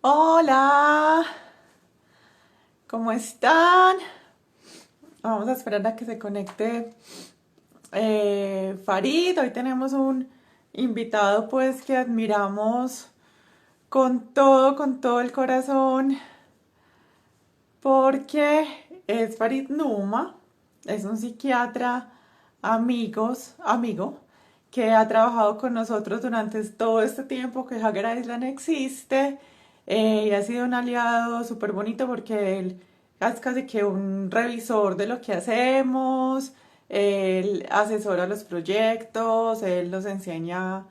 Hola, ¿cómo están? Vamos a esperar a que se conecte Farid. Hoy tenemos un invitado pues que admiramos con todo el corazón, porque es Farid Numa, es un psiquiatra amigo, que ha trabajado con nosotros durante todo este tiempo que Hager Island existe, y ha sido un aliado súper bonito porque él es casi que un revisor de lo que hacemos, él asesora los proyectos, él nos enseña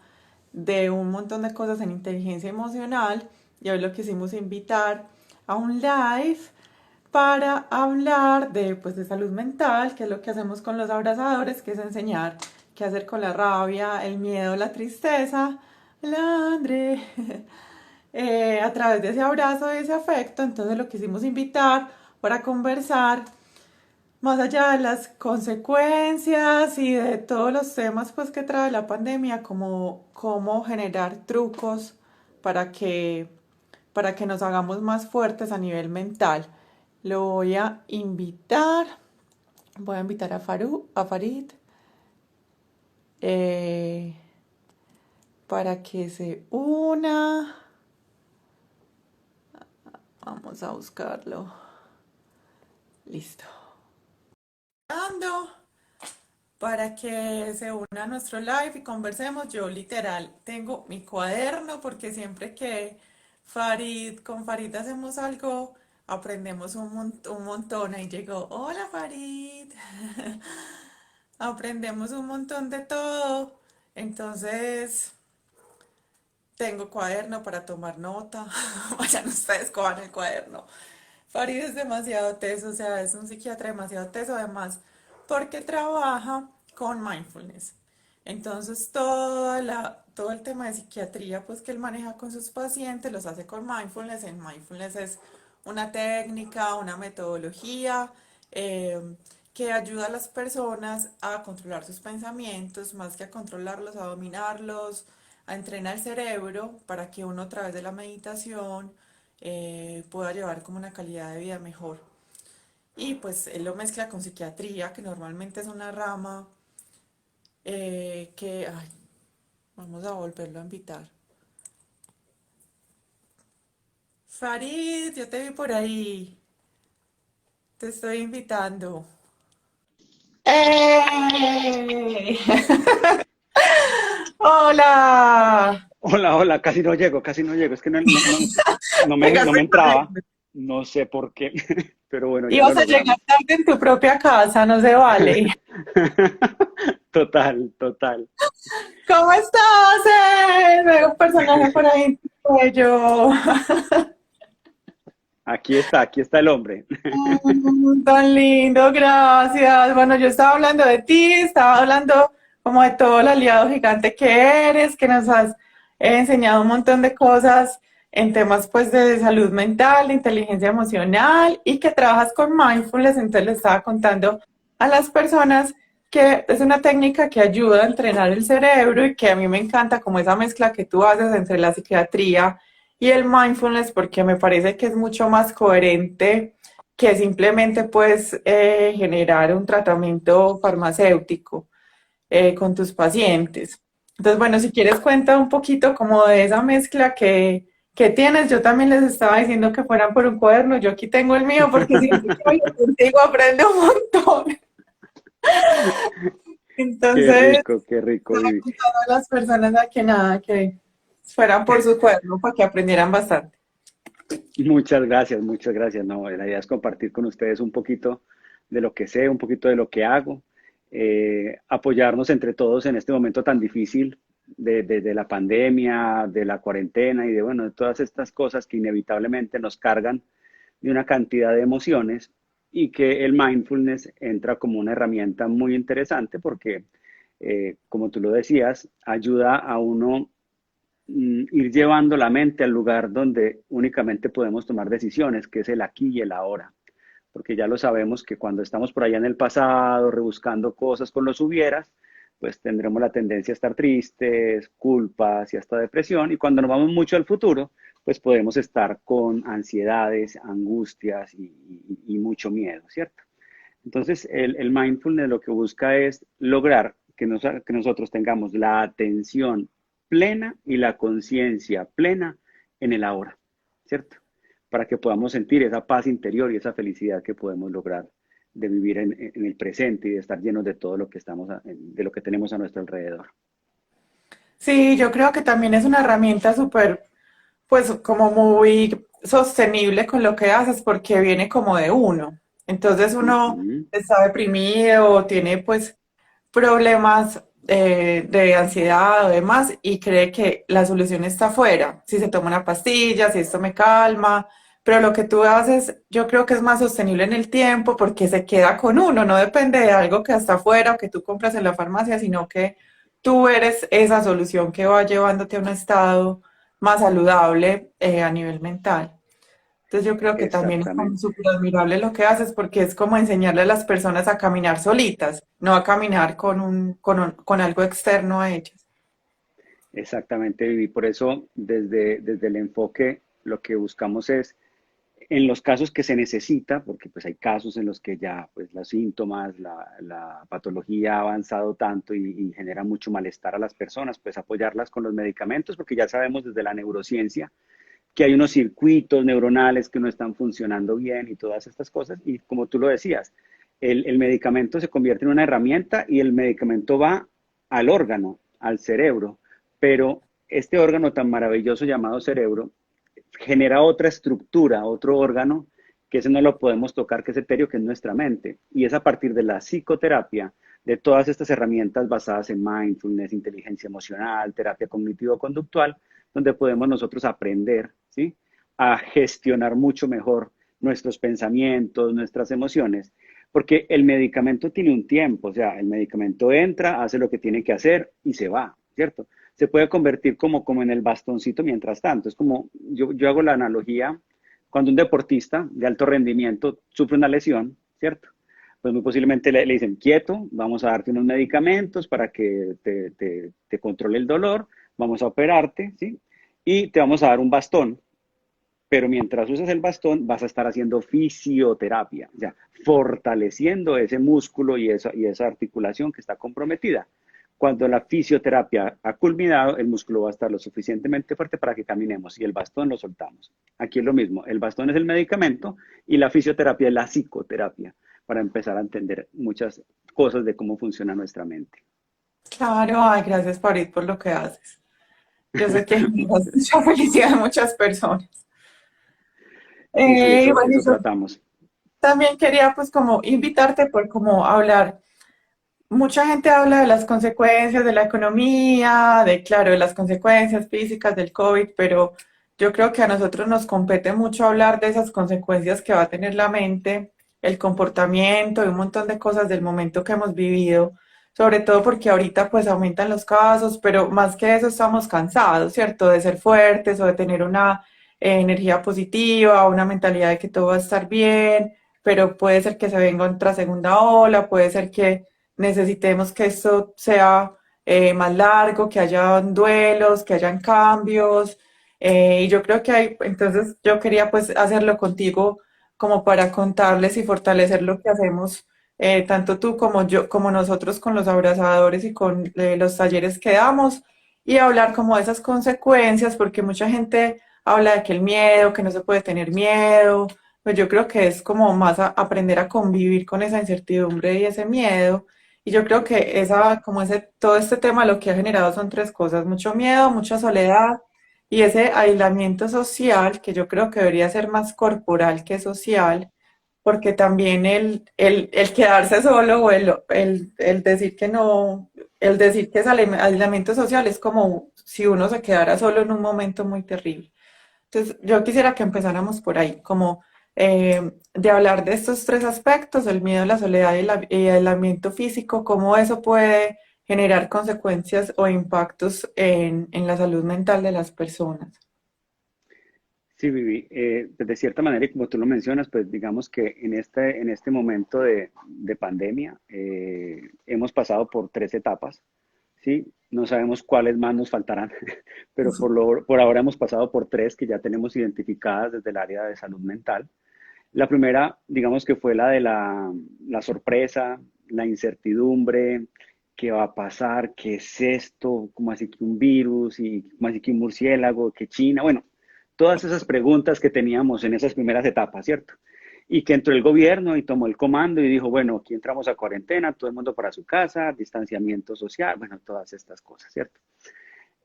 de un montón de cosas en inteligencia emocional, y hoy lo quisimos invitar a un live para hablar de, pues, de salud mental, que es lo que hacemos con los abrazadores, que es enseñar qué hacer con la rabia, el miedo, la tristeza, la hambre, a través de ese abrazo, de ese afecto. Entonces lo quisimos invitar para conversar más allá de las consecuencias y de todos los temas pues que trae la pandemia, como cómo generar trucos para que, para que nos hagamos más fuertes a nivel mental. Lo voy a invitar a Farid, eh, para que se una. Vamos a buscarlo. Listo. Ando. Para que se una a nuestro live y conversemos. Yo literal tengo mi cuaderno porque siempre que con Farid hacemos algo, aprendemos un montón. Ahí llegó, hola Farid. Aprendemos un montón de todo. Entonces, tengo cuaderno para tomar nota. Vayan ustedes, cojan el cuaderno. Farid es demasiado teso, o sea, es un psiquiatra demasiado teso, además, porque trabaja con mindfulness. Entonces, todo el tema de psiquiatría, pues que él maneja con sus pacientes, los hace con mindfulness. En mindfulness es una técnica, una metodología, que ayuda a las personas a controlar sus pensamientos, más que a controlarlos, a dominarlos, a entrenar el cerebro para que uno a través de la meditación pueda llevar como una calidad de vida mejor. Y pues él lo mezcla con psiquiatría, que normalmente es una rama ay, vamos a volverlo a invitar. Farid, yo te vi por ahí, te estoy invitando. ¡Ey! Hola. Hola, hola, casi no llego, es que no me Llegaste entraba, tarde. no sé por qué, pero bueno, ya lo Ibas a llegar logramos. tarde en tu propia casa, no se vale. Total, total. ¿Cómo estás? Veo un personaje por ahí en tu cuello. Aquí está el hombre. Tan lindo, gracias. Bueno, yo estaba hablando de ti, estaba hablando como de todo el aliado gigante que eres, que nos has enseñado un montón de cosas en temas pues de salud mental, de inteligencia emocional, y que trabajas con mindfulness. Entonces le estaba contando a las personas que es una técnica que ayuda a entrenar el cerebro y que a mí me encanta como esa mezcla que tú haces entre la psiquiatría y el mindfulness, porque me parece que es mucho más coherente que simplemente pues generar un tratamiento farmacéutico con tus pacientes. Entonces, bueno, si quieres cuenta un poquito como de esa mezcla que tienes. Yo también les estaba diciendo que fueran por un cuaderno. Yo aquí tengo el mío porque siempre que hablo contigo aprendo un montón. Entonces, Qué rico, estaba Vivi. contando a las personas a que nada, que fueran por su cuaderno para que aprendieran bastante. Muchas gracias, muchas gracias. No, la idea es compartir con ustedes un poquito de lo que sé, un poquito de lo que hago, apoyarnos entre todos en este momento tan difícil de la pandemia, de la cuarentena y de, bueno, de todas estas cosas que inevitablemente nos cargan de una cantidad de emociones y que el mindfulness entra como una herramienta muy interesante porque, como tú lo decías, ayuda a uno ir llevando la mente al lugar donde únicamente podemos tomar decisiones, que es el aquí y el ahora. Porque ya lo sabemos que cuando estamos por allá en el pasado, rebuscando cosas con los hubieras, pues tendremos la tendencia a estar tristes, culpas y hasta depresión. Y cuando nos vamos mucho al futuro, pues podemos estar con ansiedades, angustias y mucho miedo, ¿cierto? Entonces, el mindfulness lo que busca es lograr que nosotros tengamos la atención plena y la conciencia plena en el ahora, ¿cierto? Para que podamos sentir esa paz interior y esa felicidad que podemos lograr de vivir en el presente y de estar llenos de todo lo que de lo que tenemos a nuestro alrededor. Sí, yo creo que también es una herramienta súper, pues como muy sostenible con lo que haces porque viene como de uno. Entonces uno Ujú. está deprimido o tiene pues problemas de ansiedad o demás y cree que la solución está afuera. Si se toma una pastilla, si esto me calma, pero lo que tú haces yo creo que es más sostenible en el tiempo porque se queda con uno, no depende de algo que está afuera o que tú compras en la farmacia, sino que tú eres esa solución que va llevándote a un estado más saludable a nivel mental. Entonces yo creo que también es como Exactamente. súper admirable lo que haces porque es como enseñarle a las personas a caminar solitas, no a caminar con algo externo a ellas. Exactamente, Vivi. Por eso, desde el enfoque, lo que buscamos es, en los casos que se necesita, porque pues hay casos en los que ya pues los síntomas, la patología ha avanzado tanto y genera mucho malestar a las personas, pues apoyarlas con los medicamentos, porque ya sabemos desde la neurociencia que hay unos circuitos neuronales que no están funcionando bien y todas estas cosas. Y como tú lo decías, el medicamento se convierte en una herramienta y el medicamento va al órgano, al cerebro, pero este órgano tan maravilloso llamado cerebro genera otra estructura, otro órgano, que ese no lo podemos tocar, que es etéreo, que es nuestra mente. Y es a partir de la psicoterapia, de todas estas herramientas basadas en mindfulness, inteligencia emocional, terapia cognitivo-conductual, donde podemos nosotros aprender, ¿sí?, a gestionar mucho mejor nuestros pensamientos, nuestras emociones, porque el medicamento tiene un tiempo, o sea, el medicamento entra, hace lo que tiene que hacer y se va, ¿cierto? Se puede convertir como en el bastoncito mientras tanto. Es como, yo hago la analogía, cuando un deportista de alto rendimiento sufre una lesión, ¿cierto? Pues muy posiblemente le dicen, quieto, vamos a darte unos medicamentos para que te controle el dolor, vamos a operarte, ¿sí? Y te vamos a dar un bastón, pero mientras usas el bastón vas a estar haciendo fisioterapia, ya fortaleciendo ese músculo y esa articulación que está comprometida. Cuando la fisioterapia ha culminado, el músculo va a estar lo suficientemente fuerte para que caminemos y el bastón lo soltamos. Aquí es lo mismo, el bastón es el medicamento y la fisioterapia es la psicoterapia para empezar a entender muchas cosas de cómo funciona nuestra mente. Claro, ay, gracias Farid por lo que haces. Yo sé que generas mucha felicidad a muchas personas. Sí, sí, Bueno, eso yo tratamos. también quería pues como invitarte por como hablar. Mucha gente habla de las consecuencias de la economía, de, claro, de las consecuencias físicas del COVID, pero yo creo que a nosotros nos compete mucho hablar de esas consecuencias que va a tener la mente, el comportamiento y un montón de cosas del momento que hemos vivido, sobre todo porque ahorita pues aumentan los casos, pero más que eso estamos cansados, ¿cierto? De ser fuertes o de tener una energía positiva, una mentalidad de que todo va a estar bien, pero puede ser que se venga otra segunda ola, puede ser que necesitemos que esto sea más largo, que hayan duelos, que hayan cambios. Y yo creo que hay, entonces yo quería pues hacerlo contigo como para contarles y fortalecer lo que hacemos, tanto tú como yo, como nosotros con los abrazadores y con los talleres que damos, y hablar como de esas consecuencias, porque mucha gente habla de que el miedo, que no se puede tener miedo, pues yo creo que es como más aprender a convivir con esa incertidumbre y ese miedo. Y yo creo que como todo este tema lo que ha generado son tres cosas: mucho miedo, mucha soledad y ese aislamiento social, que yo creo que debería ser más corporal que social, porque también el quedarse solo o el decir que no, el decir que es aislamiento social es como si uno se quedara solo en un momento muy terrible. Entonces, yo quisiera que empezáramos por ahí, como de hablar de estos tres aspectos: el miedo, la soledad y el aislamiento físico, cómo eso puede generar consecuencias o impactos en la salud mental de las personas. Sí, Vivi, pues de cierta manera, y como tú lo mencionas, pues digamos que en este momento de pandemia hemos pasado por tres etapas, ¿sí? No sabemos cuáles más nos faltarán, pero por ahora hemos pasado por tres que ya tenemos identificadas desde el área de salud mental. La primera, digamos que fue la de la sorpresa, la incertidumbre, qué va a pasar, qué es esto, cómo así que un virus, y cómo así que un murciélago, que China, bueno, todas esas preguntas que teníamos en esas primeras etapas, ¿cierto? Y que entró el gobierno y tomó el comando y dijo, bueno, aquí entramos a cuarentena, todo el mundo para su casa, distanciamiento social, bueno, todas estas cosas, ¿cierto?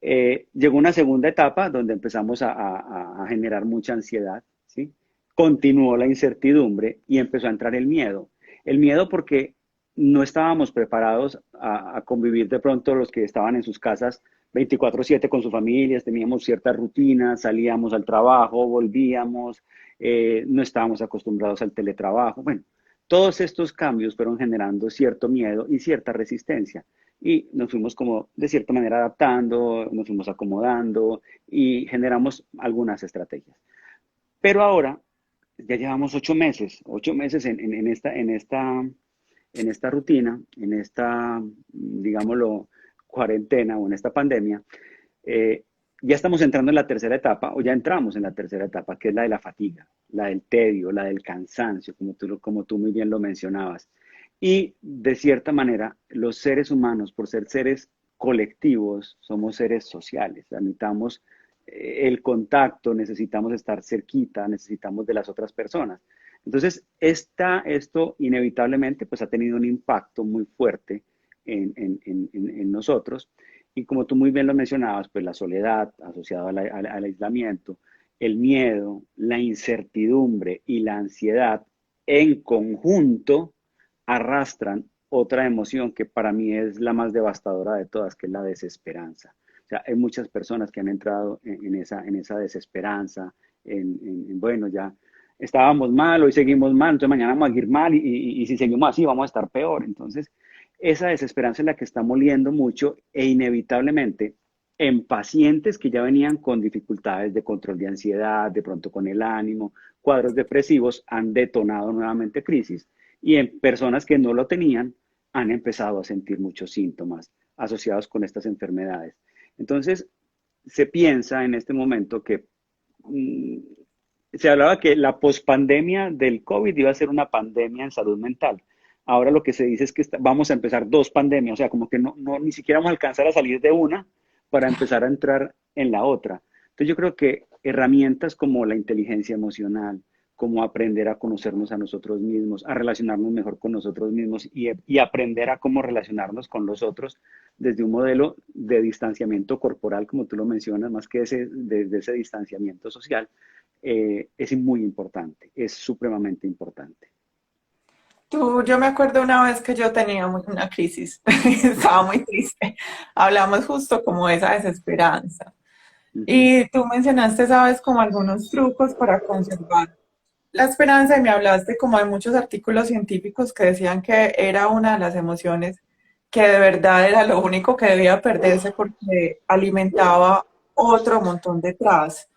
Llegó una segunda etapa donde empezamos a generar mucha ansiedad, ¿sí? Continuó la incertidumbre y empezó a entrar el miedo. El miedo porque no estábamos preparados a convivir de pronto los que estaban en sus casas 24/7 con sus familias, teníamos ciertas rutinas, salíamos al trabajo, volvíamos, no estábamos acostumbrados al teletrabajo. Bueno, todos estos cambios fueron generando cierto miedo y cierta resistencia y nos fuimos como de cierta manera adaptando, nos fuimos acomodando y generamos algunas estrategias. Pero ahora ya llevamos 8 meses en esta rutina, en esta, digámoslo, cuarentena o en esta pandemia. eh, ya estamos entrando en la tercera etapa, o ya entramos en la tercera etapa, que es la de la fatiga, la del tedio, la del cansancio, como tú muy bien lo mencionabas. Y de cierta manera, los seres humanos, por ser seres colectivos, somos seres sociales. Necesitamos el contacto, necesitamos estar cerquita, necesitamos de las otras personas. Entonces, esto inevitablemente pues, ha tenido un impacto muy fuerte en nosotros. Y como tú muy bien lo mencionabas, pues la soledad asociada al aislamiento, el miedo, la incertidumbre y la ansiedad en conjunto arrastran otra emoción que para mí es la más devastadora de todas, que es la desesperanza. O sea, hay muchas personas que han entrado en esa desesperanza, bueno, ya estábamos mal, hoy seguimos mal, entonces mañana vamos a ir mal y si seguimos así vamos a estar peor. Entonces, esa desesperanza es la que está moliendo mucho e inevitablemente en pacientes que ya venían con dificultades de control de ansiedad, de pronto con el ánimo, cuadros depresivos, han detonado nuevamente crisis y en personas que no lo tenían han empezado a sentir muchos síntomas asociados con estas enfermedades. Entonces, se piensa en este momento que se hablaba que la pospandemia del COVID iba a ser una pandemia en salud mental. Ahora lo que se dice es que vamos a empezar dos pandemias, o sea, como que ni siquiera vamos a alcanzar a salir de una para empezar a entrar en la otra. Entonces yo creo que herramientas como la inteligencia emocional, como aprender a conocernos a nosotros mismos, a relacionarnos mejor con nosotros mismos y aprender a cómo relacionarnos con los otros desde un modelo de distanciamiento corporal, como tú lo mencionas, más que desde ese distanciamiento social, es muy importante, es supremamente importante. Yo me acuerdo una vez que yo tenía una crisis, estaba muy triste. Hablamos justo como de esa desesperanza. Uh -huh. Y tú mencionaste, sabes, como algunos trucos para conservar la esperanza y me hablaste como de muchos artículos científicos que decían que era una de las emociones que de verdad era lo único que debía perderse porque alimentaba otro montón detrás.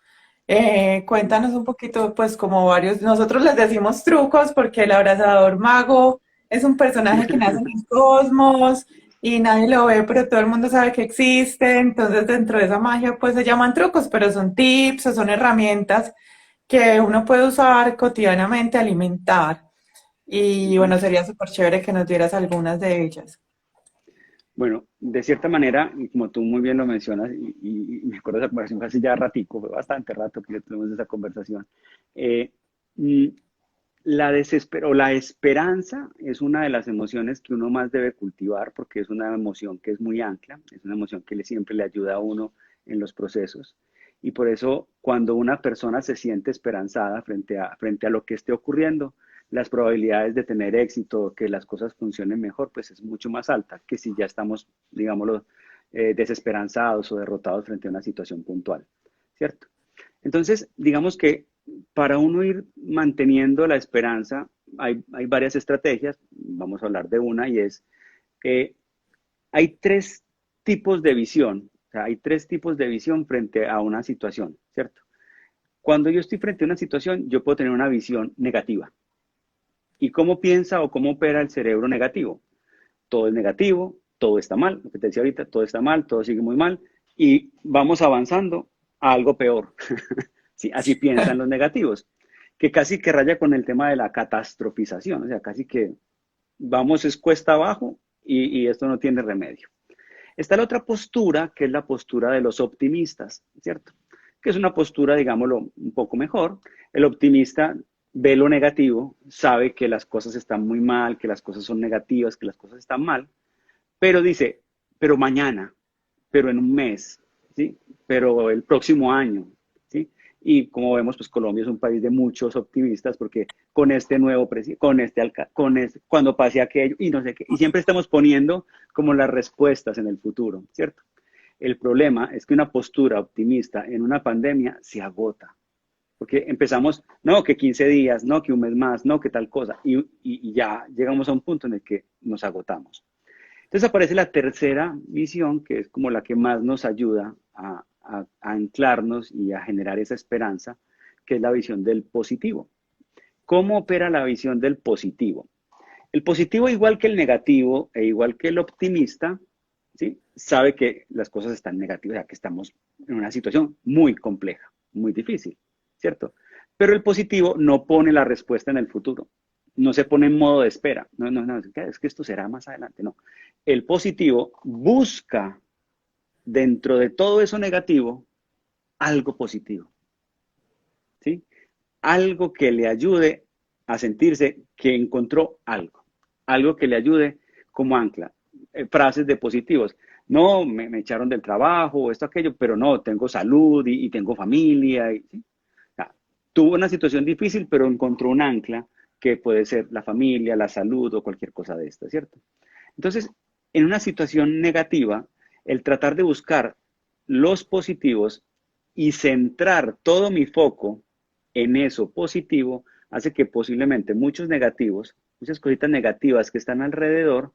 Cuéntanos un poquito, pues como varios, nosotros les decimos trucos porque el abrazador mago es un personaje que nace en el cosmos y nadie lo ve, pero todo el mundo sabe que existe, entonces dentro de esa magia pues se llaman trucos, pero son tips o son herramientas que uno puede usar cotidianamente, alimentar. Uh Y -huh. bueno, sería súper chévere que nos dieras algunas de ellas. Bueno, de cierta manera, y como tú muy bien lo mencionas, y me acuerdo de esa conversación fue hace ya ratico, fue bastante rato que tuvimos esa conversación. eh, mm, la esperanza es una de las emociones que uno más debe cultivar porque es una emoción que es muy ancla, es una emoción que siempre le ayuda a uno en los procesos. Y por eso cuando una persona se siente esperanzada frente a lo que esté ocurriendo, las probabilidades de tener éxito, que las cosas funcionen mejor, pues es mucho más alta que si ya estamos, digámoslo, desesperanzados o derrotados frente a una situación puntual, ¿cierto? Entonces, digamos que para uno ir manteniendo la esperanza, hay varias estrategias, vamos a hablar de una y es, eh, hay tres tipos de visión, o sea, hay tres tipos de visión frente a una situación, ¿cierto? Cuando yo estoy frente a una situación, yo puedo tener una visión negativa. ¿Y cómo piensa o cómo opera el cerebro negativo? Todo es negativo, todo está mal, lo que te decía ahorita, todo está mal, todo sigue muy mal, y vamos avanzando a algo peor. Sí, así piensan los negativos, que casi que raya con el tema de la catastrofización, o sea, casi que vamos es cuesta abajo y esto no tiene remedio. Está la otra postura, que es la postura de los optimistas, ¿cierto? Que es una postura, digámoslo, un poco mejor. El optimista ve lo negativo, sabe que las cosas están muy mal, que las cosas son negativas, que las cosas están mal, pero dice, pero mañana, pero en un mes, ¿sí? Pero el próximo año, ¿sí? Y como vemos, pues Colombia es un país de muchos optimistas porque con este nuevo presidente, con este alcalde, con este, cuando pase aquello y no sé qué, y siempre estamos poniendo como las respuestas en el futuro, ¿cierto? El problema es que una postura optimista en una pandemia se agota, porque empezamos, no, que 15 días, no, que un mes más, no, que tal cosa, y ya llegamos a un punto en el que nos agotamos. Entonces aparece la tercera visión, que es como la que más nos ayuda a anclarnos y a generar esa esperanza, que es la visión del positivo. ¿Cómo opera la visión del positivo? El positivo, igual que el negativo e igual que el optimista, ¿sí? Sabe que las cosas están negativas, o sea, que estamos en una situación muy compleja, muy difícil, ¿cierto? Pero el positivo no pone la respuesta en el futuro, no se pone en modo de espera, no, no, no, es que esto será más adelante, no. El positivo busca dentro de todo eso negativo algo positivo, ¿sí? Algo que le ayude a sentirse que encontró algo, algo que le ayude como ancla. Frases de positivos. No, me echaron del trabajo, esto, aquello, pero no, tengo salud y tengo familia. ¿Sí? O sea, tuvo una situación difícil, pero encontró un ancla que puede ser la familia, la salud o cualquier cosa de esta, ¿cierto? Entonces, en una situación negativa, el tratar de buscar los positivos y centrar todo mi foco en eso positivo hace que posiblemente muchos negativos, muchas cositas negativas que están alrededor,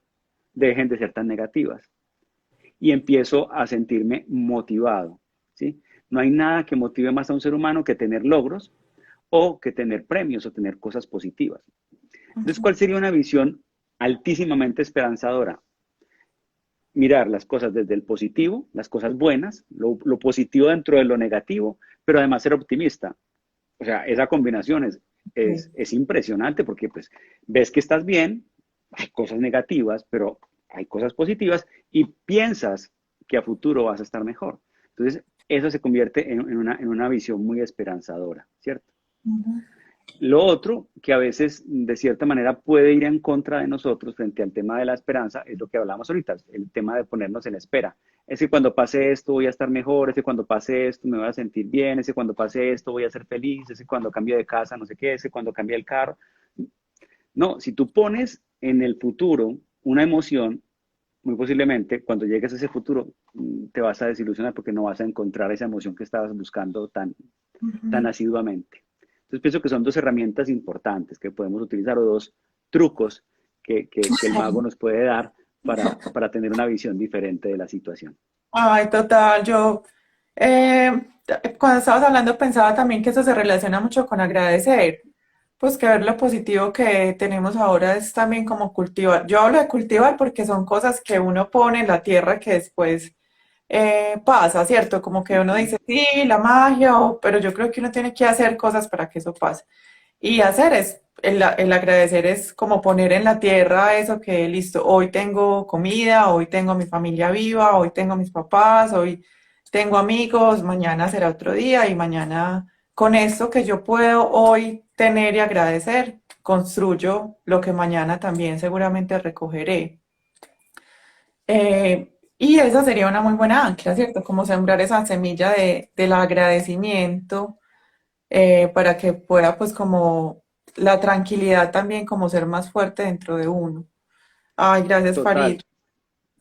dejen de ser tan negativas. Y empiezo a sentirme motivado, ¿sí? No hay nada que motive más a un ser humano que tener logros o que tener premios o tener cosas positivas. Entonces, ¿cuál sería una visión altísimamente esperanzadora? Mirar las cosas desde el positivo, las cosas buenas, lo positivo dentro de lo negativo, pero además ser optimista. O sea, esa combinación es impresionante porque pues ves que estás bien, hay cosas negativas, pero hay cosas positivas y piensas que a futuro vas a estar mejor. Entonces, eso se convierte en una visión muy esperanzadora, ¿cierto? Lo otro, que a veces de cierta manera puede ir en contra de nosotros frente al tema de la esperanza, es lo que hablamos ahorita, el tema de ponernos en espera. Es que cuando pase esto voy a estar mejor, es que cuando pase esto me voy a sentir bien, es que cuando pase esto voy a ser feliz, es que cuando cambie de casa no sé qué, es que cuando cambie el carro. No, si tú pones en el futuro una emoción, muy posiblemente cuando llegues a ese futuro te vas a desilusionar porque no vas a encontrar esa emoción que estabas buscando tan asiduamente. Entonces pienso que son dos herramientas importantes que podemos utilizar o dos trucos que el mago nos puede dar para tener una visión diferente de la situación. Ay, total, yo eh, cuando estabas hablando pensaba también que eso se relaciona mucho con agradecer, pues que ver lo positivo que tenemos ahora es también como cultivar. Yo hablo de cultivar porque son cosas que uno pone en la tierra que después pasa, ¿cierto? Como que uno Ujú. dice, sí, la magia, pero yo creo que uno tiene que hacer cosas para que eso pase. Y hacer es, el agradecer es como poner en la tierra eso que, listo, hoy tengo comida, hoy tengo mi familia viva, hoy tengo mis papás, hoy tengo amigos, mañana será otro día y mañana con esto que yo puedo hoy tener y agradecer, construyo lo que mañana también seguramente recogeré. Y esa sería una muy buena ancla, ¿cierto? Como sembrar esa semilla del agradecimiento para que pueda pues como la tranquilidad también como ser más fuerte dentro de uno. Ay, gracias Farid.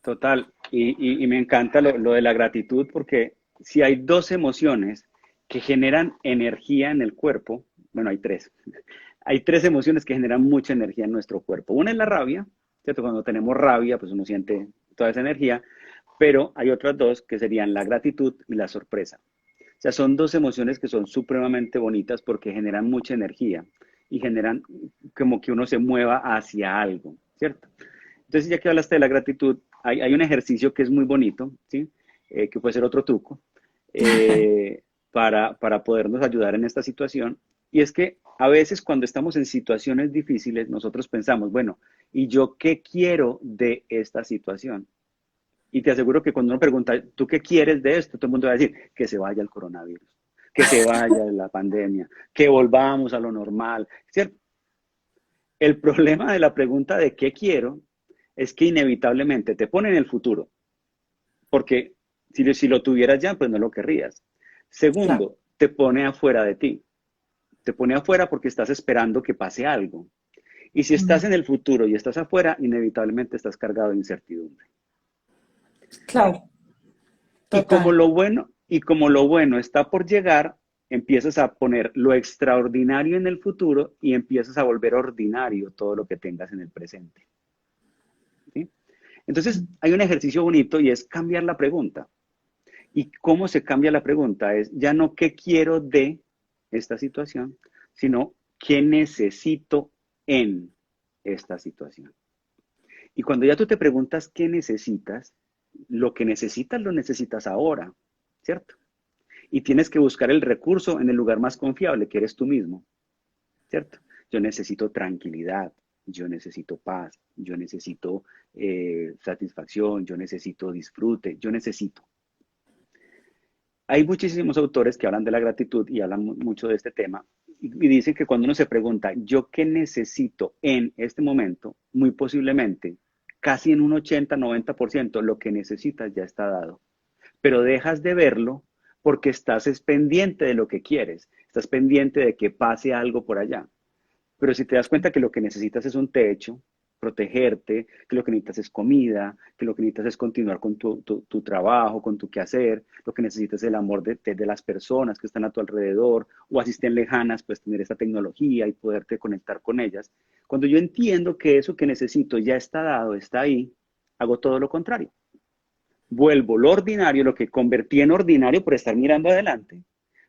Total, total. Y me encanta lo de la gratitud porque si hay dos emociones que generan energía en el cuerpo, bueno, hay tres. Hay tres emociones que generan mucha energía en nuestro cuerpo. Una es la rabia, ¿cierto? Cuando tenemos rabia, pues uno siente toda esa energía, pero hay otras dos que serían la gratitud y la sorpresa. O sea, son dos emociones que son supremamente bonitas porque generan mucha energía y generan como que uno se mueva hacia algo, ¿cierto? Entonces, ya que hablaste de la gratitud, hay un ejercicio que es muy bonito, ¿sí? Que puede ser otro truco, para podernos ayudar en esta situación. Y es que a veces cuando estamos en situaciones difíciles, nosotros pensamos, bueno, ¿y yo qué quiero de esta situación? Y te aseguro que cuando uno pregunta, ¿tú qué quieres de esto? Todo el mundo va a decir, que se vaya el coronavirus, que se vaya la pandemia, que volvamos a lo normal, ¿cierto? El problema de la pregunta de qué quiero es que inevitablemente te pone en el futuro, porque si lo tuvieras ya, pues no lo querrías. Claro. Segundo, te pone afuera de ti, te pone afuera porque estás esperando que pase algo. Y si estás Mm, en el futuro y estás afuera, inevitablemente estás cargado de incertidumbre. claro, Y como total. como lo bueno está por llegar, empiezas a poner lo extraordinario en el futuro y empiezas a volver ordinario todo lo que tengas en el presente. ¿Sí? Entonces, hay un ejercicio bonito y es cambiar la pregunta. ¿Y cómo se cambia la pregunta? Es ya no qué quiero de esta situación, sino qué necesito en esta situación. Y cuando ya tú te preguntas qué necesitas, lo que necesitas lo necesitas ahora, ¿cierto? Y tienes que buscar el recurso en el lugar más confiable, que eres tú mismo, ¿cierto? Yo necesito tranquilidad, yo necesito paz, yo necesito satisfacción, yo necesito disfrute, yo necesito. Hay muchísimos autores que hablan de la gratitud y hablan mucho de este tema y dicen que cuando uno se pregunta, ¿yo qué necesito en este momento? Muy posiblemente, casi en un 80-90%, lo que necesitas ya está dado. Pero dejas de verlo porque estás es pendiente de lo que quieres, estás pendiente de que pase algo por allá. Pero si te das cuenta que lo que necesitas es un techo, protegerte, que lo que necesitas es comida, que lo que necesitas es continuar con tu trabajo, con tu quehacer, lo que necesitas es el amor de las personas que están a tu alrededor, o así estén lejanas, pues tener esta tecnología y poderte conectar con ellas. Cuando yo entiendo que eso que necesito ya está dado, está ahí, hago todo lo contrario. Vuelvo lo ordinario, lo que convertí en ordinario por estar mirando adelante,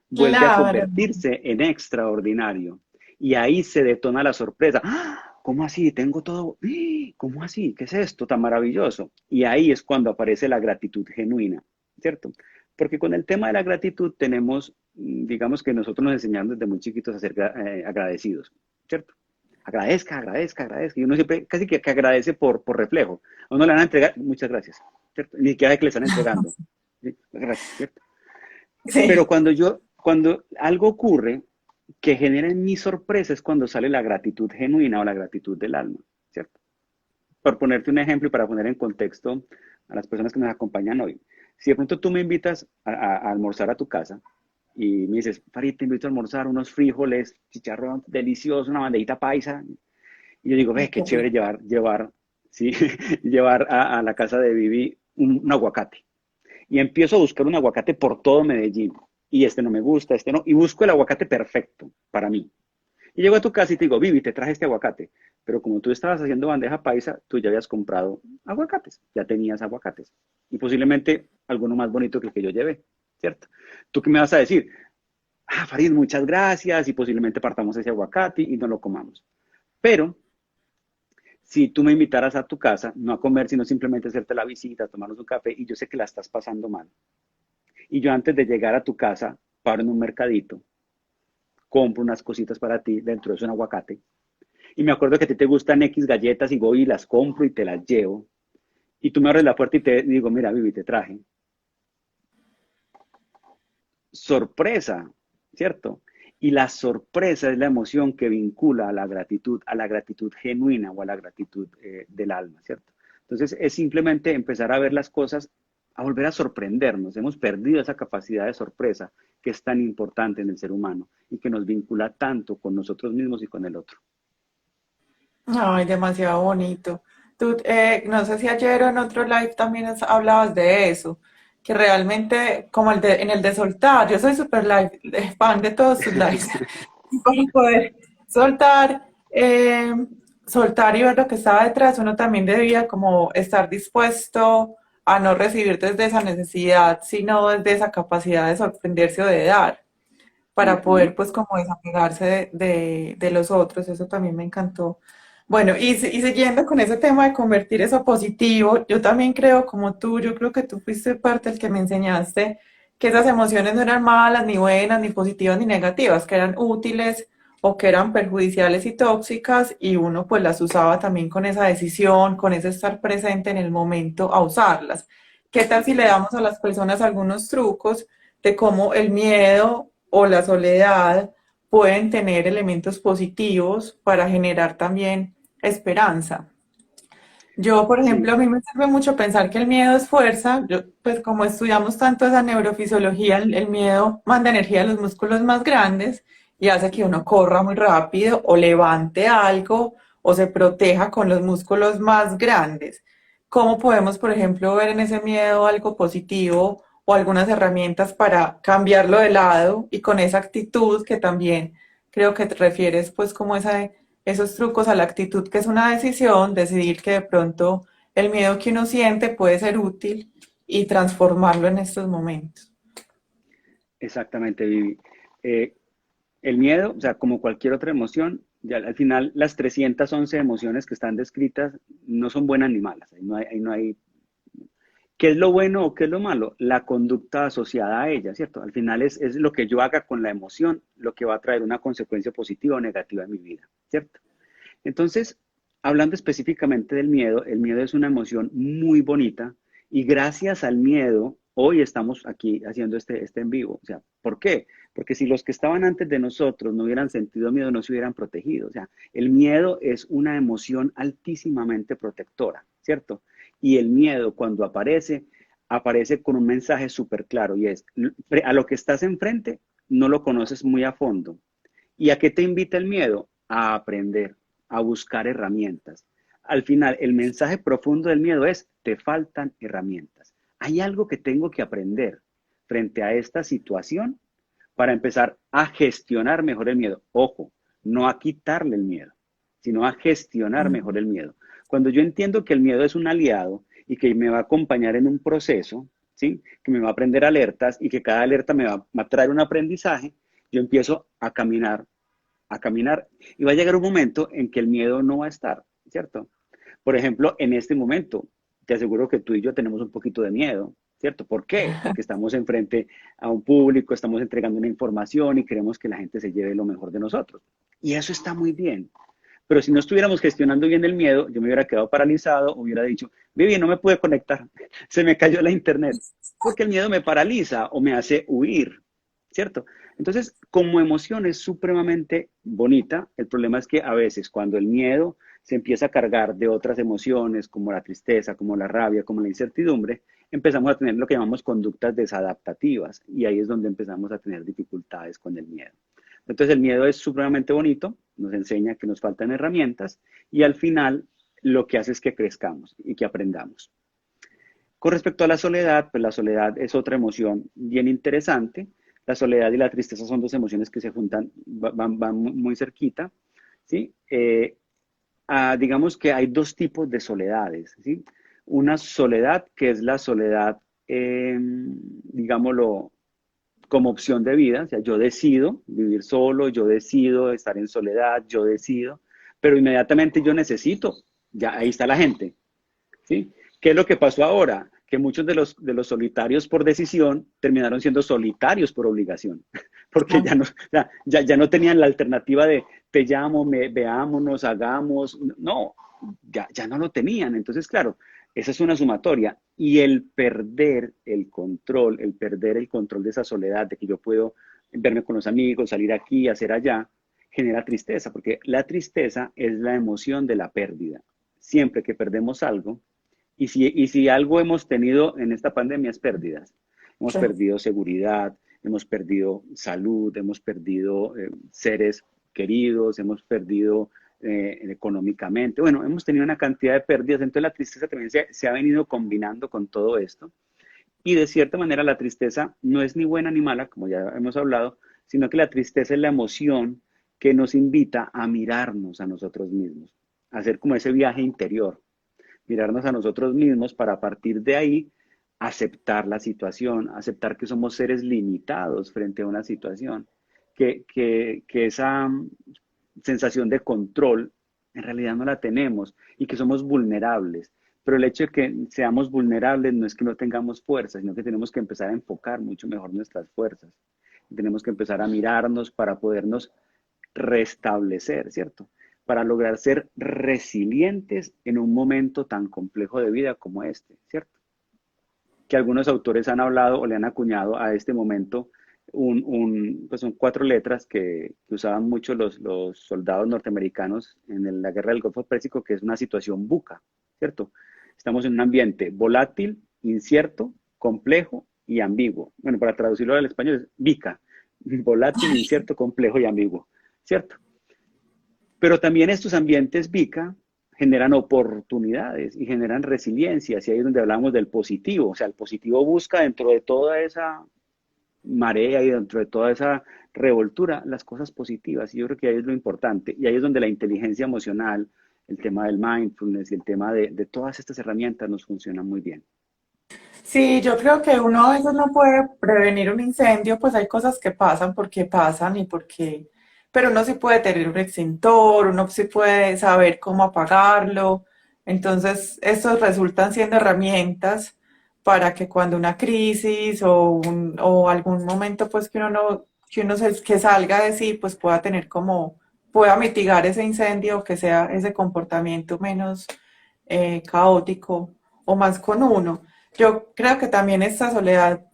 vuelve a Claro. convertirse en extraordinario. Y ahí se detona la sorpresa. ¡Ah! ¿Cómo así? Tengo todo. ¡Ah! ¿Cómo así? ¿Qué es esto tan maravilloso? Y ahí es cuando aparece la gratitud genuina, ¿cierto? Porque con el tema de la gratitud tenemos, digamos que nosotros nos enseñamos desde muy chiquitos a ser agradecidos, ¿cierto? Agradezca, agradezca, agradezca. Y uno siempre casi que agradece por reflejo. A uno le van a entregar, muchas gracias, ¿cierto? Ni siquiera de que le están entregando. ¿Sí? Gracias, ¿cierto? Pero Sí. cuando algo ocurre que genera en mí sorpresa es cuando sale la gratitud genuina o la gratitud del alma, ¿cierto? Por ponerte un ejemplo y para poner en contexto a las personas que nos acompañan hoy. Si de pronto tú me invitas a almorzar a tu casa y me dices, Farid, te invito a almorzar unos frijoles, chicharrón delicioso, una bandejita paisa, y yo digo, ve, qué Qué chévere rico. sí, llevar a la casa de Vivi un aguacate y empiezo a buscar un aguacate por todo Medellín. Y este no me gusta, este no. Y busco el aguacate perfecto para mí. Y llego a tu casa y te digo, Vivi, te traje este aguacate. Pero como tú estabas haciendo bandeja paisa, tú ya habías comprado aguacates, ya tenías aguacates. Y posiblemente alguno más bonito que el que yo llevé, ¿cierto? ¿Tú qué me vas a decir? Ah, Farid, muchas gracias y posiblemente partamos ese aguacate y no lo comamos. Pero si tú me invitaras a tu casa, no a comer, sino simplemente hacerte la visita, tomarnos un café y yo sé que la estás pasando mal, y yo antes de llegar a tu casa, paro en un mercadito, compro unas cositas para ti, dentro de eso un aguacate. Y me acuerdo que a ti te gustan X galletas y voy y las compro y te las llevo. Y tú me abres la puerta y te digo, mira, Vivi, te traje. Sorpresa, ¿cierto? Y la sorpresa es la emoción que vincula a la gratitud genuina o a la gratitud del alma, ¿cierto? Entonces es simplemente empezar a ver las cosas, a volver a sorprendernos. Hemos perdido esa capacidad de sorpresa que es tan importante en el ser humano y que nos vincula tanto con nosotros mismos y con el otro. Ay, demasiado bonito. Tú, no sé si ayer o en otro live también hablabas de eso, que realmente, como en el de soltar, yo soy super live, fan de todos tus lives, y para poder soltar, soltar y ver lo que estaba detrás, uno también debía como estar dispuesto a no recibir desde esa necesidad, sino desde esa capacidad de sorprenderse o de dar, para Ujú. poder pues como desapegarse de los otros, eso también me encantó. Bueno, y siguiendo con ese tema de convertir eso positivo, yo también creo como tú, yo creo que tú fuiste parte del que me enseñaste que esas emociones no eran malas, ni buenas, ni positivas, ni negativas, que eran útiles o que eran perjudiciales y tóxicas, y uno pues las usaba también con esa decisión, con ese estar presente en el momento a usarlas. ¿Qué tal si le damos a las personas algunos trucos de cómo el miedo o la soledad pueden tener elementos positivos para generar también esperanza? Yo, por ejemplo, Sí, a mí me sirve mucho pensar que el miedo es fuerza. Yo, pues como estudiamos tanto esa neurofisiología, el miedo manda energía a los músculos más grandes y hace que uno corra muy rápido o levante algo o se proteja con los músculos más grandes. ¿Cómo podemos, por ejemplo, ver en ese miedo algo positivo o algunas herramientas para cambiarlo de lado y con esa actitud que también creo que te refieres, pues como esa esos trucos a la actitud, que es una decisión, decidir que de pronto el miedo que uno siente puede ser útil y transformarlo en estos momentos. exactamente, Vivi. Eh, el miedo, o sea, como cualquier otra emoción, ya al final las 311 emociones que están descritas no son buenas ni malas. Ahí no hay. ¿Qué es lo bueno o qué es lo malo? La conducta asociada a ella, ¿cierto? Al final es lo que yo haga con la emoción lo que va a traer una consecuencia positiva o negativa en mi vida, ¿cierto? Entonces, hablando específicamente del miedo, el miedo es una emoción muy bonita y gracias al miedo, hoy estamos aquí haciendo este en vivo. O sea, ¿por qué? Porque si los que estaban antes de nosotros no hubieran sentido miedo, no se hubieran protegido. O sea, el miedo es una emoción altísimamente protectora, ¿cierto? Y el miedo cuando aparece, aparece con un mensaje súper claro y es, a lo que estás enfrente, no lo conoces muy a fondo. ¿Y a qué te invita el miedo? A aprender, a buscar herramientas. Al final, el mensaje profundo del miedo es, te faltan herramientas. Hay algo que tengo que aprender frente a esta situación para empezar a gestionar mejor el miedo. Ojo, no a quitarle el miedo, sino a gestionar mejor el miedo. Cuando yo entiendo que el miedo es un aliado y que me va a acompañar en un proceso, ¿sí? Que me va a aprender alertas y que cada alerta me va a traer un aprendizaje, yo empiezo a caminar y va a llegar un momento en que el miedo no va a estar, ¿cierto? Por ejemplo, en este momento, te aseguro que tú y yo tenemos un poquito de miedo, ¿cierto? ¿Por qué? Porque estamos enfrente a un público, estamos entregando una información y queremos que la gente se lleve lo mejor de nosotros. Y eso está muy bien. Pero si no estuviéramos gestionando bien el miedo, yo me hubiera quedado paralizado, hubiera dicho, Vivi, no me pude conectar, se me cayó la internet, porque el miedo me paraliza o me hace huir, ¿cierto? Entonces, como emoción es supremamente bonita, el problema es que a veces cuando el miedo se empieza a cargar de otras emociones, como la tristeza, como la rabia, como la incertidumbre, empezamos a tener lo que llamamos conductas desadaptativas y ahí es donde empezamos a tener dificultades con el miedo. Entonces el miedo es supremamente bonito, nos enseña que nos faltan herramientas y al final lo que hace es que crezcamos y que aprendamos. Con respecto a la soledad, pues la soledad es otra emoción bien interesante. La soledad y la tristeza son dos emociones que se juntan, van muy cerquita, ¿sí? Digamos que hay dos tipos de soledades, ¿sí? Una soledad que es la soledad, digámoslo, como opción de vida, o sea, yo decido vivir solo, yo decido estar en soledad, yo decido, pero inmediatamente yo necesito, ya ahí está la gente, ¿sí? ¿Qué es lo que pasó ahora? Que muchos de los solitarios por decisión terminaron siendo solitarios por obligación, porque Ah, ya no tenían la alternativa de te llamo, veámonos, hagamos, no, ya no lo tenían. Entonces, claro, esa es una sumatoria. Y el perder el control de esa soledad, de que yo puedo verme con los amigos, salir aquí, hacer allá, genera tristeza, porque la tristeza es la emoción de la pérdida. Siempre que perdemos algo, y si algo hemos tenido en esta pandemia es pérdidas. Hemos sí. perdido seguridad, hemos perdido salud, hemos perdido seres queridos, hemos perdido económicamente. Bueno, hemos tenido una cantidad de pérdidas, entonces la tristeza también se ha venido combinando con todo esto. Y de cierta manera la tristeza no es ni buena ni mala, como ya hemos hablado, sino que la tristeza es la emoción que nos invita a mirarnos a nosotros mismos, a hacer como ese viaje interior, mirarnos a nosotros mismos para a partir de ahí aceptar la situación, aceptar que somos seres limitados frente a una situación, que esa sensación de control en realidad no la tenemos y que somos vulnerables. Pero el hecho de que seamos vulnerables no es que no tengamos fuerza, sino que tenemos que empezar a enfocar mucho mejor nuestras fuerzas. Tenemos que empezar a mirarnos para podernos restablecer, ¿cierto? Para lograr ser resilientes en un momento tan complejo de vida como este, ¿cierto? Que algunos autores han hablado o le han acuñado a este momento pues son cuatro letras que usaban mucho los soldados norteamericanos en la guerra del Golfo Pérsico, que es una situación buca, ¿cierto? Estamos en un ambiente volátil, incierto, complejo y ambiguo. Bueno, para traducirlo al español es VICA, volátil, incierto, complejo y ambiguo, ¿cierto? Pero también estos ambientes VICA generan oportunidades y generan resiliencias, y ahí es donde hablamos del positivo. O sea, el positivo busca dentro de toda esa marea y dentro de toda esa revoltura las cosas positivas. Y yo creo que ahí es lo importante. Y ahí es donde la inteligencia emocional, el tema del mindfulness y el tema de todas estas herramientas nos funcionan muy bien. Sí, yo creo que uno a veces no puede prevenir un incendio, pues hay cosas que pasan porque pasan y porque, pero uno sí puede tener un extintor, uno sí puede saber cómo apagarlo. Entonces, estos resultan siendo herramientas para que cuando una crisis o algún momento pues que uno no, que salga de sí, pues pueda tener como, pueda mitigar ese incendio, que sea ese comportamiento menos caótico o más con uno. Yo creo que también esta soledad,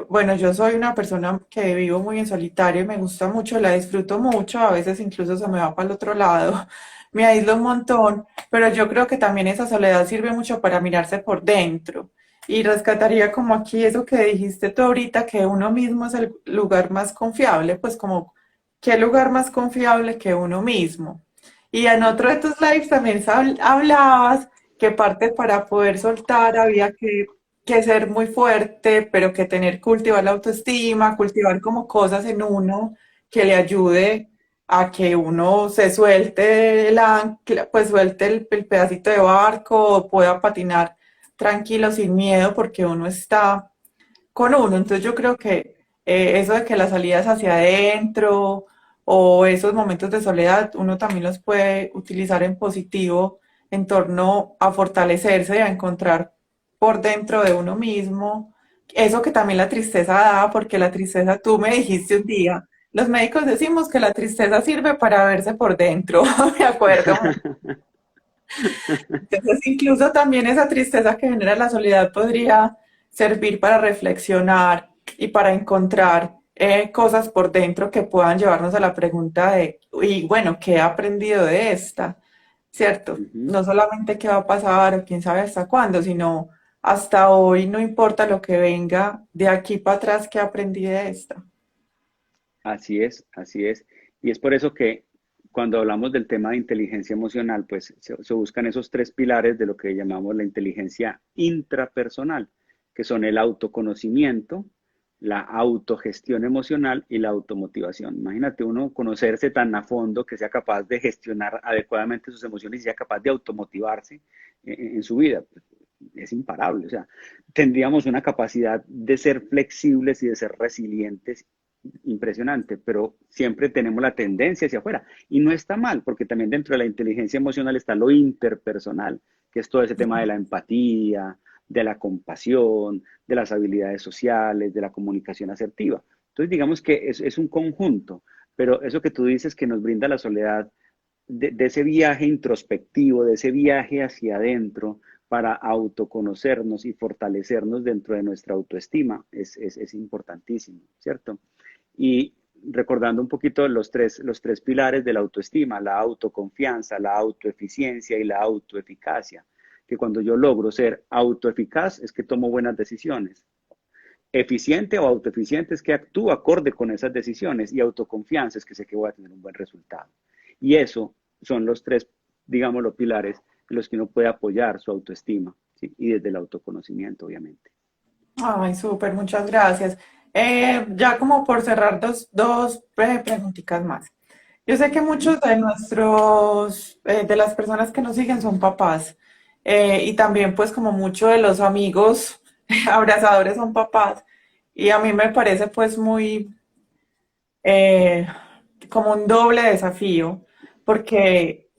bueno, yo soy una persona que vivo muy en solitario y me gusta mucho, la disfruto mucho, a veces incluso se me va para el otro lado, me aíslo un montón, pero yo creo que también esa soledad sirve mucho para mirarse por dentro. Y rescataría como aquí eso que dijiste tú ahorita, que uno mismo es el lugar más confiable, pues como, ¿qué lugar más confiable que uno mismo? Y en otro de tus lives también hablabas que parte para poder soltar había que ser muy fuerte, pero que tener, cultivar la autoestima, cultivar como cosas en uno que le ayude a que uno se suelte el ancla, pues suelte el pedacito de barco o pueda patinar tranquilo, sin miedo, porque uno está con uno. Entonces yo creo que eso de que las salidas hacia adentro o esos momentos de soledad, uno también los puede utilizar en positivo en torno a fortalecerse y a encontrar por dentro de uno mismo eso que también la tristeza da, porque la tristeza, tú me dijiste un día, los médicos decimos que la tristeza sirve para verse por dentro, me acuerdo. Entonces, incluso también esa tristeza que genera la soledad podría servir para reflexionar y para encontrar cosas por dentro que puedan llevarnos a la pregunta de, y bueno, ¿qué he aprendido de esta? ¿Cierto? Ujú. No solamente qué va a pasar o quién sabe hasta cuándo, sino hasta hoy, no importa lo que venga, de aquí para atrás, ¿qué aprendí de esta? Así es, así es. Y es por eso que cuando hablamos del tema de inteligencia emocional, pues se buscan esos tres pilares de lo que llamamos la inteligencia intrapersonal, que son el autoconocimiento, la autogestión emocional y la automotivación. Imagínate uno conocerse tan a fondo que sea capaz de gestionar adecuadamente sus emociones y sea capaz de automotivarse en su vida. Es imparable. O sea, tendríamos una capacidad de ser flexibles y de ser resilientes impresionante, pero siempre tenemos la tendencia hacia afuera. Y no está mal, porque también dentro de la inteligencia emocional está lo interpersonal, que es todo ese tema de la empatía, de la compasión, de las habilidades sociales, de la comunicación asertiva. Entonces, digamos que es un conjunto, pero eso que tú dices que nos brinda la soledad, de ese viaje introspectivo, de ese viaje hacia adentro para autoconocernos y fortalecernos dentro de nuestra autoestima, es importantísimo, ¿cierto? Y recordando un poquito los tres pilares de la autoestima, la autoconfianza, la autoeficiencia y la autoeficacia, que cuando yo logro ser autoeficaz es que tomo buenas decisiones. Eficiente o autoeficiente es que actúo acorde con esas decisiones y autoconfianza es que sé que voy a tener un buen resultado. Y eso son los tres, digamos, los pilares en los que uno puede apoyar su autoestima, ¿sí? Y desde el autoconocimiento, obviamente. Ay, súper, muchas gracias. Ya como por cerrar dos preguntitas más. Yo sé que Uh -huh. muchos de de las personas que nos siguen son papás, y también pues como muchos de los amigos abrazadores son papás, y a mí me parece pues muy eh, como un doble desafío, porque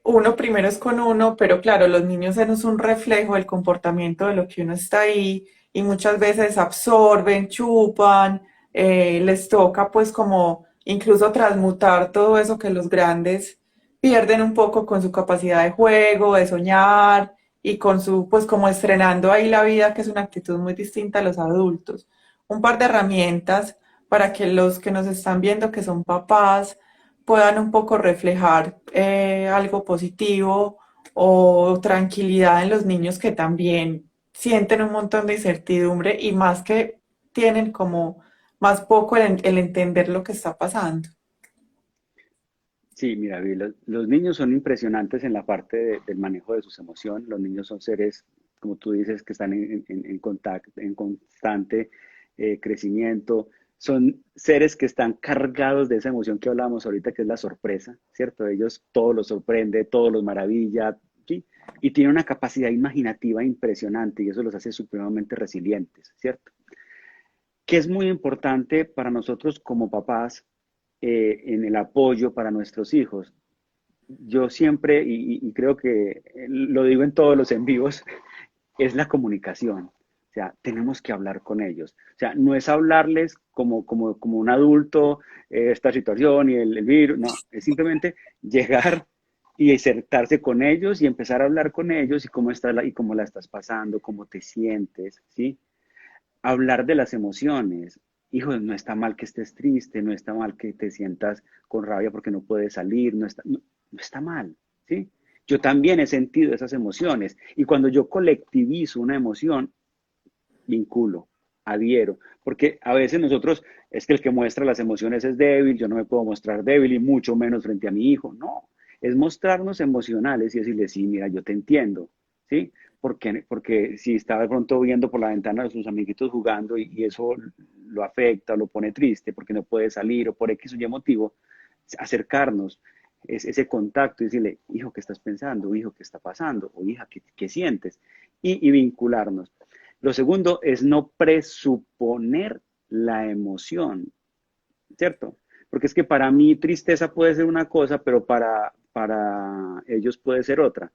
uno primero es con uno, pero claro, los niños es un reflejo del comportamiento de lo que uno está ahí y muchas veces absorben, chupan, les toca pues como incluso transmutar todo eso que los grandes pierden un poco con su capacidad de juego, de soñar y con su pues como estrenando ahí la vida, que es una actitud muy distinta a los adultos. Un par de herramientas para que los que nos están viendo que son papás puedan un poco reflejar algo positivo o tranquilidad en los niños que también sienten un montón de incertidumbre y más que tienen como más poco el entender lo que está pasando. Sí, mira, Vi, los niños son impresionantes en la parte del manejo de sus emociones. Los niños son seres, como tú dices, que están en contacto, en constante crecimiento. Son seres que están cargados de esa emoción que hablábamos ahorita, que es la sorpresa, ¿cierto? Ellos todo los sorprende, todo los maravilla, ¿sí? Y tienen una capacidad imaginativa impresionante y eso los hace supremamente resilientes, ¿cierto? Que es muy importante para nosotros como papás en el apoyo para nuestros hijos. Yo siempre, y creo que lo digo en todos los en vivos, es la comunicación. O sea, tenemos que hablar con ellos. O sea, no es hablarles como un adulto, esta situación y el virus, no, es simplemente llegar y sentarse con ellos y empezar a hablar con ellos y cómo está y cómo la estás pasando, cómo te sientes, ¿sí? Hablar de las emociones. Hijo, no está mal que estés triste, no está mal que te sientas con rabia porque no puedes salir, no está mal, ¿sí? Yo también he sentido esas emociones y cuando yo colectivizo una emoción, vinculo, adhiero, porque a veces nosotros es que el que muestra las emociones es débil, yo no me puedo mostrar débil y mucho menos frente a mi hijo, no, es mostrarnos emocionales y decirle, sí, mira, yo te entiendo, ¿sí? Porque si está de pronto viendo por la ventana de sus amiguitos jugando y eso lo afecta, lo pone triste porque no puede salir o por X o Y motivo, acercarnos, ese contacto y decirle, hijo, ¿qué estás pensando? Hijo, ¿qué está pasando? O hija, ¿qué sientes? Y vincularnos. Lo segundo es no presuponer la emoción, ¿cierto? Porque es que para mí tristeza puede ser una cosa, pero para ellos puede ser otra.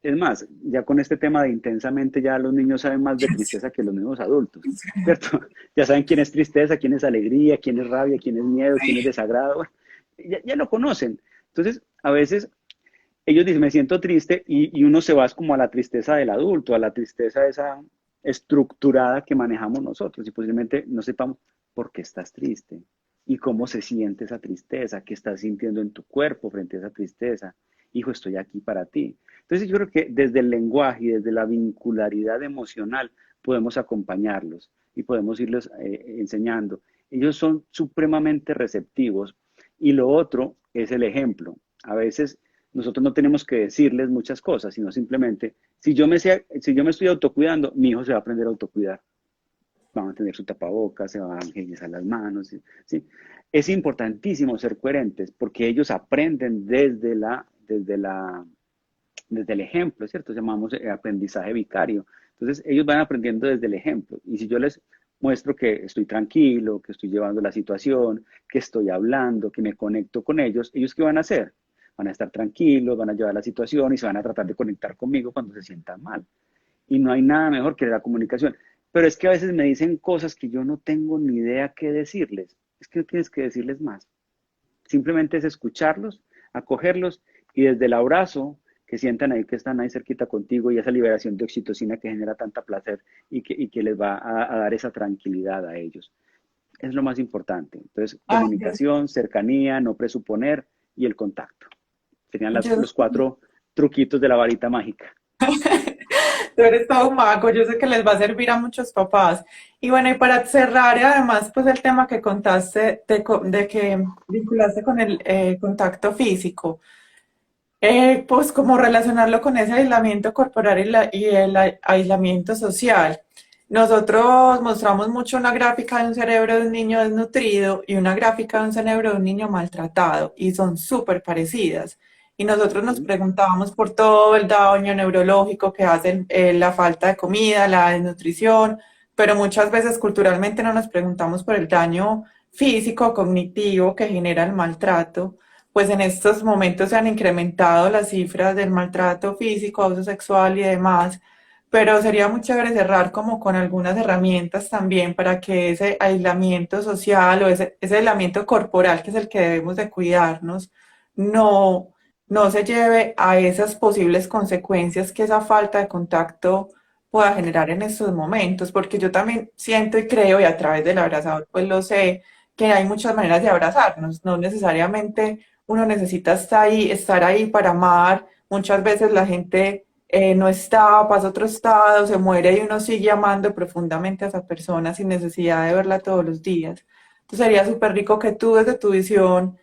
Es más, ya con este tema de intensamente, ya los niños saben más de tristeza que los mismos adultos, ¿cierto? Ya saben quién es tristeza, quién es alegría, quién es rabia, quién es miedo, quién es desagrado. Bueno, ya lo conocen. Entonces, a veces ellos dicen, me siento triste y uno se va como a la tristeza del adulto, a la tristeza esa estructurada que manejamos nosotros y posiblemente no sepamos por qué estás triste y cómo se siente esa tristeza, qué estás sintiendo en tu cuerpo frente a esa tristeza. Hijo, estoy aquí para ti. Entonces yo creo que desde el lenguaje y desde la vincularidad emocional podemos acompañarlos y podemos irles enseñando. Ellos son supremamente receptivos y lo otro es el ejemplo. A veces nosotros no tenemos que decirles muchas cosas, sino simplemente, si yo me estoy autocuidando, mi hijo se va a aprender a autocuidar. Va a mantener su tapabocas, se va a higienizar las manos, ¿sí? ¿Sí? Es importantísimo ser coherentes porque ellos aprenden desde el ejemplo, ¿cierto? Llamamos aprendizaje vicario. Entonces, ellos van aprendiendo desde el ejemplo. Y si yo les muestro que estoy tranquilo, que estoy llevando la situación, que estoy hablando, que me conecto con ellos, ¿ellos qué van a hacer? Van a estar tranquilos, van a llevar la situación y se van a tratar de conectar conmigo cuando se sientan mal. Y no hay nada mejor que la comunicación. Pero es que a veces me dicen cosas que yo no tengo ni idea qué decirles. Es que no tienes que decirles más. Simplemente es escucharlos, acogerlos y desde el abrazo que sientan ahí que están ahí cerquita contigo y esa liberación de oxitocina que genera tanta placer y que les va a dar esa tranquilidad a ellos. Es lo más importante. Entonces, Ay, comunicación, cercanía, no presuponer y el contacto. Serían yo, los cuatro truquitos de la varita mágica. tú eres todo un mago, yo sé que les va a servir a muchos papás. Y bueno, y para cerrar, y además, pues el tema que contaste de que vinculaste con el contacto físico. Pues como relacionarlo con ese aislamiento corporal y el aislamiento social. Nosotros mostramos mucho una gráfica de un cerebro de un niño desnutrido y una gráfica de un cerebro de un niño maltratado y son súper parecidas. Y nosotros nos Ujú. preguntábamos por todo el daño neurológico que hace la falta de comida, la desnutrición, pero muchas veces culturalmente no nos preguntamos por el daño físico, cognitivo que genera el maltrato pues en estos momentos se han incrementado las cifras del maltrato físico, abuso sexual y demás, pero sería muy chévere cerrar como con algunas herramientas también para que ese aislamiento social o ese aislamiento corporal, que es el que debemos de cuidarnos, no, no se lleve a esas posibles consecuencias que esa falta de contacto pueda generar en estos momentos, porque yo también siento y creo, y a través del abrazador pues lo sé, que hay muchas maneras de abrazarnos, no necesariamente uno necesita estar ahí para amar. Muchas veces la gente no está, pasa a otro estado, se muere y uno sigue amando profundamente a esa persona sin necesidad de verla todos los días. Entonces sería súper rico que tú desde tu visión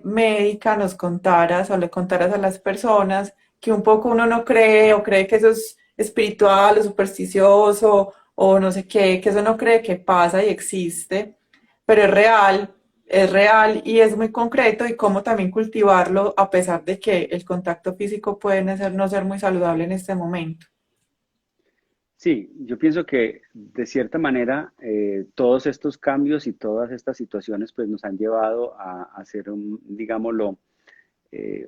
médica nos contaras o le contaras a las personas que un poco uno no cree o cree que eso es espiritual o supersticioso o no sé qué, que eso no cree que pasa y existe, pero es real y es muy concreto y cómo también cultivarlo a pesar de que el contacto físico puede no ser muy saludable en este momento. Sí, yo pienso que de cierta manera todos estos cambios y todas estas situaciones pues nos han llevado a ser, digámoslo,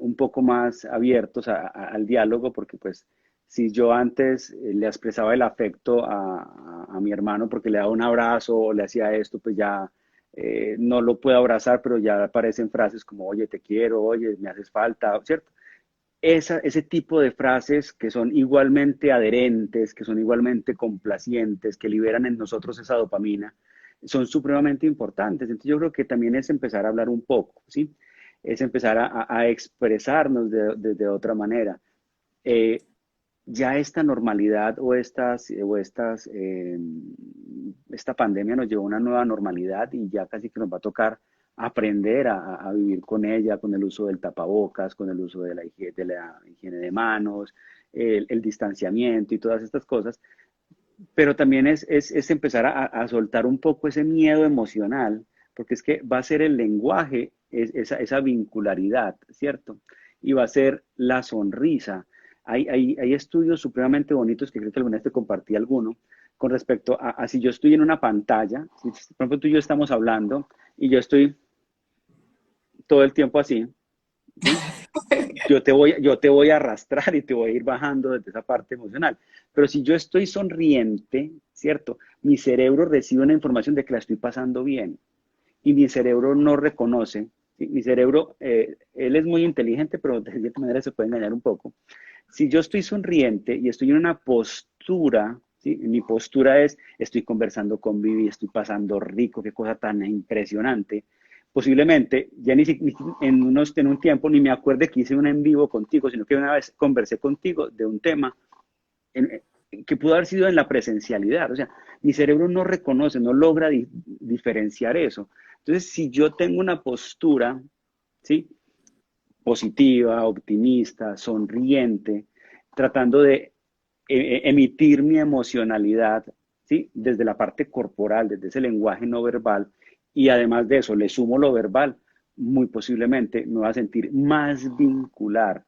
un poco más abiertos al diálogo, porque pues si yo antes le expresaba el afecto a mi hermano porque le daba un abrazo o le hacía esto, pues ya no lo puedo abrazar, pero ya aparecen frases como, oye, te quiero, oye, me haces falta, ¿cierto? Ese tipo de frases que son igualmente adherentes, que son igualmente complacientes, que liberan en nosotros esa dopamina, son supremamente importantes. Entonces yo creo que también es empezar a hablar un poco, ¿sí? Es empezar a expresarnos de otra manera. Eh, ya esta normalidad esta pandemia nos llevó a una nueva normalidad y ya casi que nos va a tocar aprender a vivir con ella, con el uso del tapabocas, con el uso de la higiene de manos, el distanciamiento y todas estas cosas, pero también es empezar a soltar un poco ese miedo emocional, porque es que va a ser el lenguaje, esa vincularidad, ¿cierto? Y va a ser la sonrisa. Hay estudios supremamente bonitos que creo que alguna vez te compartí alguno con respecto a si yo estoy en una pantalla, si por ejemplo tú y yo estamos hablando y yo estoy todo el tiempo así, ¿sí? Yo te voy a arrastrar y te voy a ir bajando desde esa parte emocional. Pero si yo estoy sonriente, ¿cierto? Mi cerebro recibe una información de que la estoy pasando bien y mi cerebro no reconoce. ¿Sí? Mi cerebro, él es muy inteligente, pero de cierta manera se puede engañar un poco. Si yo estoy sonriente y estoy en una postura, ¿sí? Mi postura es, estoy conversando con Vivi, estoy pasando rico, qué cosa tan impresionante. Posiblemente, ya ni en un tiempo ni me acuerde que hice un en vivo contigo, sino que una vez conversé contigo de un tema en, que pudo haber sido en la presencialidad. O sea, mi cerebro no reconoce, no logra diferenciar eso. Entonces, si yo tengo una postura, ¿sí? Positiva, optimista, sonriente, tratando de emitir mi emocionalidad, ¿sí? Desde la parte corporal, desde ese lenguaje no verbal, y además de eso le sumo lo verbal, muy posiblemente me va a sentir más vincular,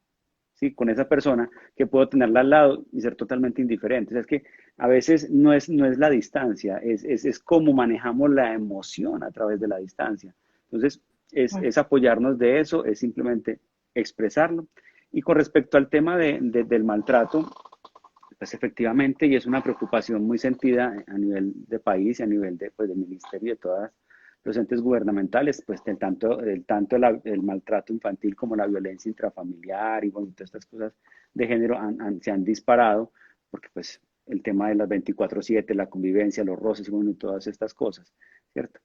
¿sí? Con esa persona que puedo tenerla al lado y ser totalmente indiferente. O sea, es que a veces no es la distancia, es cómo manejamos la emoción a través de la distancia. Entonces, es apoyarnos de eso, es simplemente expresarlo. Y con respecto al tema del maltrato, pues efectivamente, y es una preocupación muy sentida a nivel de país y a nivel de, pues, del ministerio y de todas los entes gubernamentales, pues tanto el maltrato infantil como la violencia intrafamiliar y bueno, todas estas cosas de género se han disparado, porque pues el tema de las 24/7, la convivencia, los roces y bueno, y todas estas cosas, ¿cierto?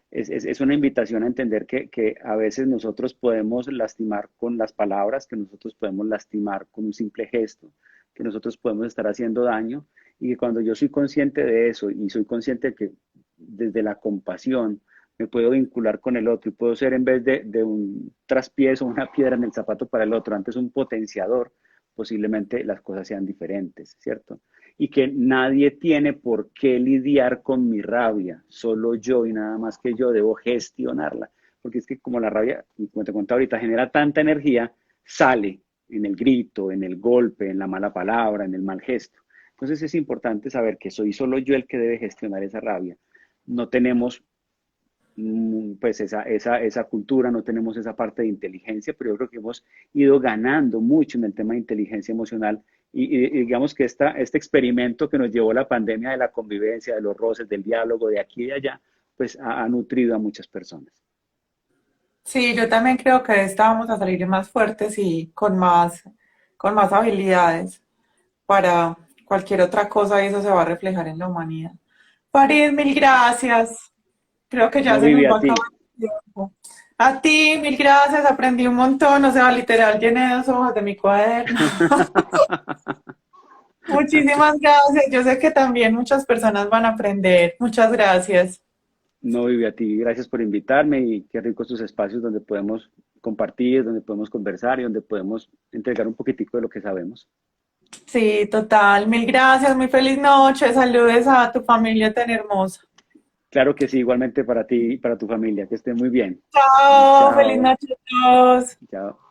Es una invitación a entender que a veces nosotros podemos lastimar con las palabras, que nosotros podemos lastimar con un simple gesto, que nosotros podemos estar haciendo daño y que cuando yo soy consciente de eso y soy consciente de que desde la compasión me puedo vincular con el otro y puedo ser en vez de un traspiés o una piedra en el zapato para el otro, antes un potenciador, posiblemente las cosas sean diferentes, ¿cierto? Y que nadie tiene por qué lidiar con mi rabia, solo yo y nada más que yo debo gestionarla, porque es que como la rabia, como te contaba ahorita, genera tanta energía, sale en el grito, en el golpe, en la mala palabra, en el mal gesto. Entonces es importante saber que soy solo yo el que debe gestionar esa rabia. No tenemos pues esa cultura, no tenemos esa parte de inteligencia, pero yo creo que hemos ido ganando mucho en el tema de inteligencia emocional y digamos que este experimento que nos llevó la pandemia de la convivencia, de los roces, del diálogo, de aquí y de allá, pues ha nutrido a muchas personas. Sí, yo también creo que de esta vamos a salir más fuertes y con más habilidades para cualquier otra cosa y eso se va a reflejar en la humanidad. Farid, mil gracias. Creo que ya No se nos viví va a a ti. acabar el tiempo. A ti, mil gracias, aprendí un montón, o sea, literal llené 2 hojas de mi cuaderno. Muchísimas gracias. Yo sé que también muchas personas van a aprender. Muchas gracias. No viví a ti. Gracias por invitarme y qué ricos tus espacios donde podemos compartir, donde podemos conversar y donde podemos entregar un poquitico de lo que sabemos. Sí, total. Mil gracias. Muy feliz noche. Saludes a tu familia tan hermosa. Claro que sí, igualmente para ti y para tu familia. Que estén muy bien. Chao. Feliz Chao. noche a todos. Chao.